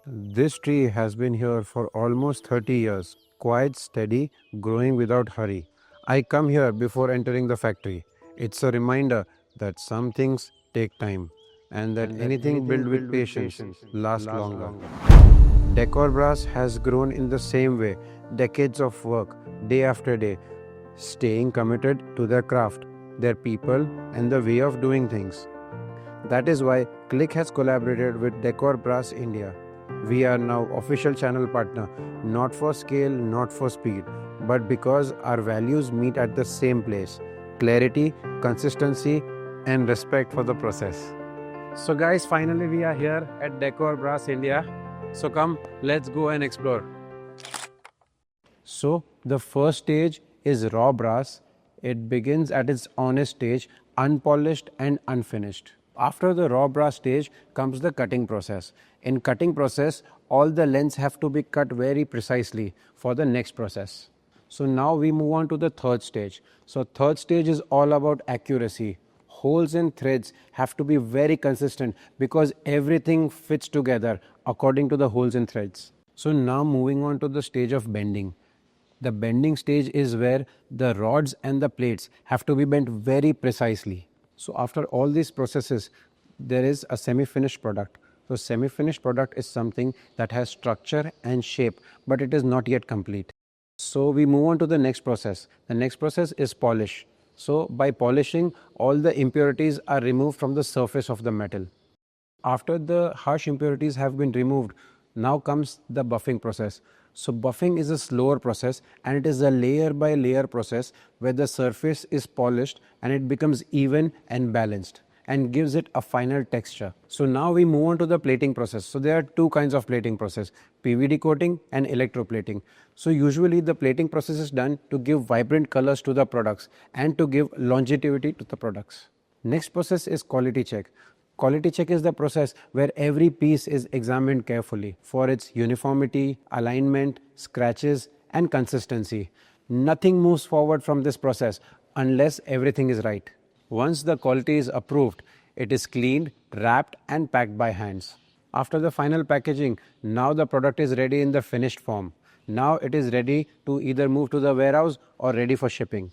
This tree has been here for almost 30 years, quite steady, growing without hurry. I come here before entering the factory. It's a reminder that some things take time and that anything built with patience lasts longer. Decor Brass has grown in the same way, decades of work, day after day, staying committed to their craft, their people, and the way of doing things. That is why Kliq has collaborated with Decor Brass India. We are now official channel partner, not for scale, not for speed, but because our values meet at the same place: clarity, consistency, and respect for the process. So guys, finally we are here at Decor Brass India. So come, let's go and explore. So the first stage is raw brass. It begins at its honest stage, unpolished and unfinished. After the raw brass stage comes the cutting process. In cutting process, all the lengths have to be cut very precisely for the next process. So now we move on to the third stage. So third stage is all about accuracy. Holes and threads have to be very consistent because everything fits together according to the holes and threads. So now moving on to the stage of bending. The bending stage is where the rods and the plates have to be bent very precisely. So after all these processes, there is a semi-finished product. So semi-finished product is something that has structure and shape, but it is not yet complete. So we move on to the next process. The next process is polish. So by polishing, all the impurities are removed from the surface of the metal. After the harsh impurities have been removed, now comes the buffing process. So buffing is a slower process and it is a layer by layer process where the surface is polished and it becomes even and balanced and gives it a final texture. So now we move on to the plating process. So there are two kinds of plating process: PVD coating and electroplating. So usually the plating process is done to give vibrant colors to the products and to give longevity to the products. Next process is quality check. Quality check is the process where every piece is examined carefully for its uniformity, alignment, scratches, and consistency. Nothing moves forward from this process unless everything is right. Once the quality is approved, it is cleaned, wrapped, and packed by hands. After the final packaging, now the product is ready in the finished form. Now it is ready to either move to the warehouse or ready for shipping.